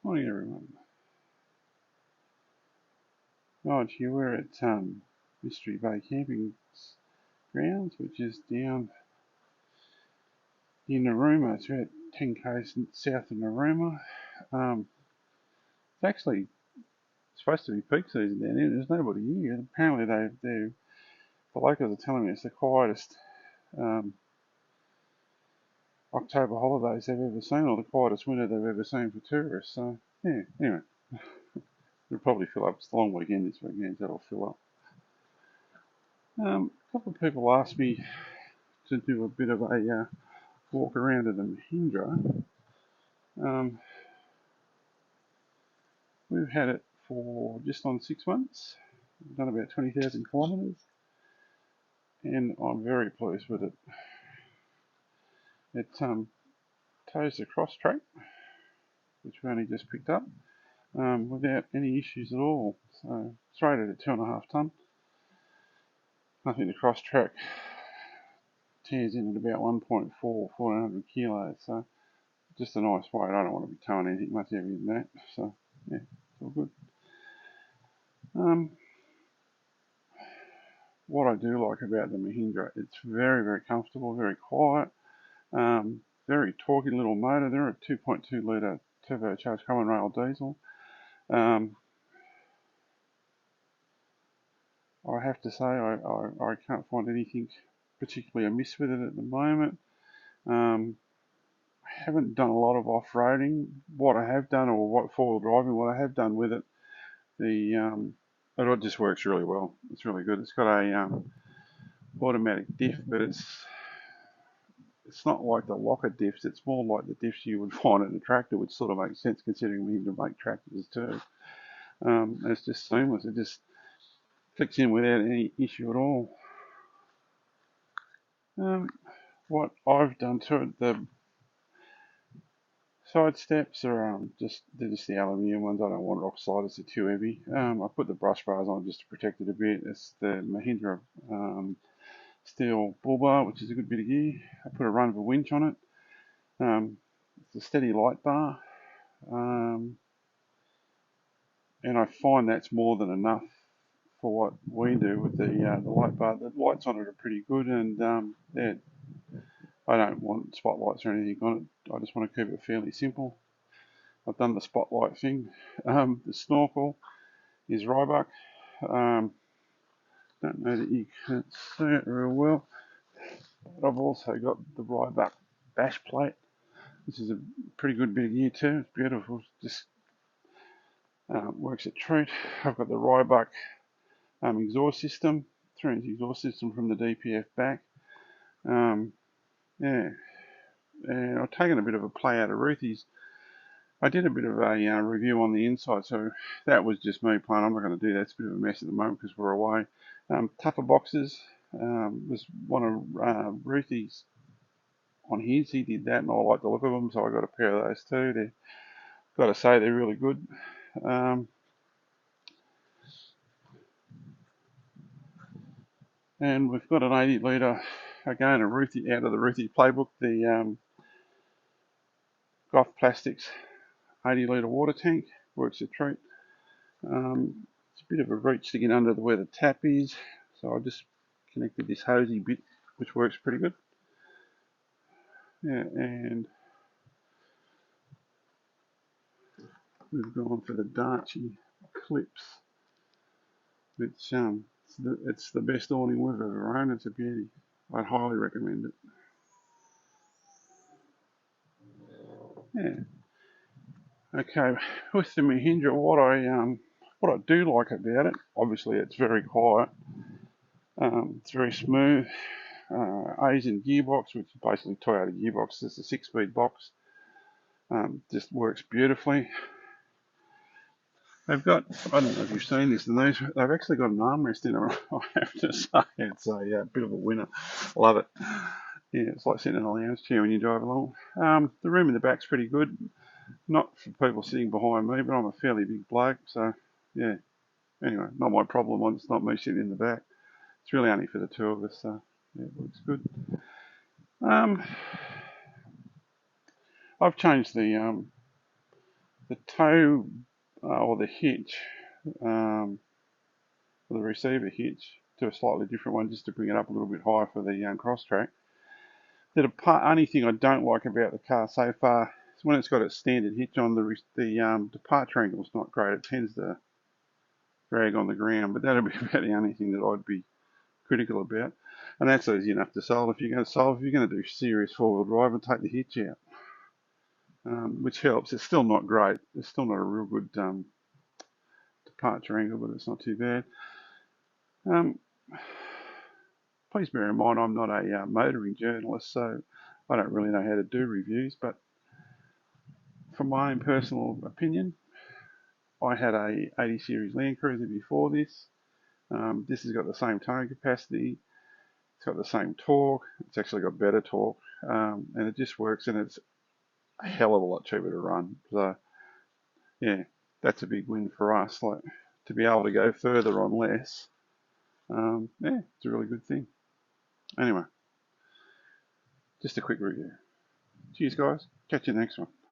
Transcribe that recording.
Morning everyone. Right, here we're at Mystery Bay Camping Grounds, which is down in Narooma. It's about 10 k's south of Narooma. It's actually supposed to be peak season down here. There's nobody here. Apparently the locals are telling me it's the quietest October holidays they've ever seen, or the quietest winter they've ever seen for tourists. So yeah, anyway, it'll probably fill up. It's the long weekend this weekend, so it'll fill up. A couple of people asked me to do a bit of a walk around at the Mahindra. We've had it for just on 6 months. We've done about 20,000 kilometres, and I'm very pleased with it. It tows the cross track, which we only just picked up, without any issues at all. So it's rated at 2.5 tonne. I think the cross track tears in at about 1.4, 1,400 kilos. So just a nice weight. I don't want to be towing anything much heavier than that. So yeah, it's all good. What I do like about the Mahindra, it's very, very comfortable, very quiet, very torquey little motor. They're a 2.2 litre turbocharged common rail diesel. I have to say I can't find anything particularly amiss with it at the moment. I haven't done a lot of off-roading. What I have done, or what four-wheel driving, what I have done with it, it just works really well. It's really good. It's got a automatic diff, but it's not like the locker diffs. It's more like the diffs you would find in a tractor, which sort of makes sense considering we need to make tractors too. It's just seamless. It just clicks in without any issue at all. What I've done to it, the side steps are they're just the aluminium ones. I don't want rock sliders; they're too heavy. I put the brush bars on just to protect it a bit. It's the Mahindra steel bull bar, which is a good bit of gear. I put a run of a winch on it. It's a steady light bar, and I find that's more than enough for what we do with the light bar. The lights on it are pretty good, and I don't want spotlights or anything on it. I just want to keep it fairly simple. I've done the spotlight thing. The snorkel is Rybuck. Don't know that you can see it real well. But I've also got the Rybuck bash plate. This is a pretty good bit of gear too. It's beautiful. Just works a treat. I've got the Rybuck exhaust system, 3-inch exhaust system from the DPF back. Yeah, and I've taken a bit of a play out of Ruthie's. I did a bit of a review on the inside, so that was just me playing. I'm not going to do that. It's a bit of a mess at the moment because we're away. Tougher boxes was one of Ruthie's on his. He did that, and I like the look of them, so I got a pair of those too. They're, got to say, they're really good. And we've got an 80 litre, again, out of the Ruthie playbook, the Goff Plastics 80 litre water tank. Works a treat. It's a bit of a reach to get under where the tap is, so I just connected this hosey bit, which works pretty good. Yeah, and we've gone for the Darchie clips. It's the best awning we've ever owned. It's a beauty. I'd highly recommend it. Yeah. Okay, with the Mahindra, what I do like about it, obviously it's very quiet. It's very smooth. Asian gearbox, which is basically Toyota gearbox. It's a 6-speed box. Just works beautifully. They've got, I don't know if you've seen this, they've actually got an armrest in it. I have to say, it's a bit of a winner. Love it. Yeah, it's like sitting in a lounge chair when you drive along. The room in the back's pretty good. Not for people sitting behind me, but I'm a fairly big bloke, so yeah. Anyway, not my problem. It's not me sitting in the back. It's really only for the two of us, so yeah, it looks good. I've changed the the toe or the hitch, or the receiver hitch, to a slightly different one just to bring it up a little bit higher for the cross track. The only thing I don't like about the car so far is when it's got its standard hitch on, the departure angle is not great. It tends to drag on the ground, but that'll be about the only thing that I'd be critical about. And that's easy enough to solve. If you're going to do serious four-wheel drive, and take the hitch out, which helps. It's still not great. It's still not a real good departure angle, but it's not too bad. Please bear in mind I'm not a motoring journalist, so I don't really know how to do reviews, but from my own personal opinion, I had a 80 series Land Cruiser before this. This has got the same towing capacity. It's got the same torque. It's actually got better torque, and it just works, and it's a hell of a lot cheaper to run. So yeah, that's a big win for us. Like, to be able to go further on less, yeah, it's a really good thing. Anyway, just a quick review. Cheers, guys. Catch you next one.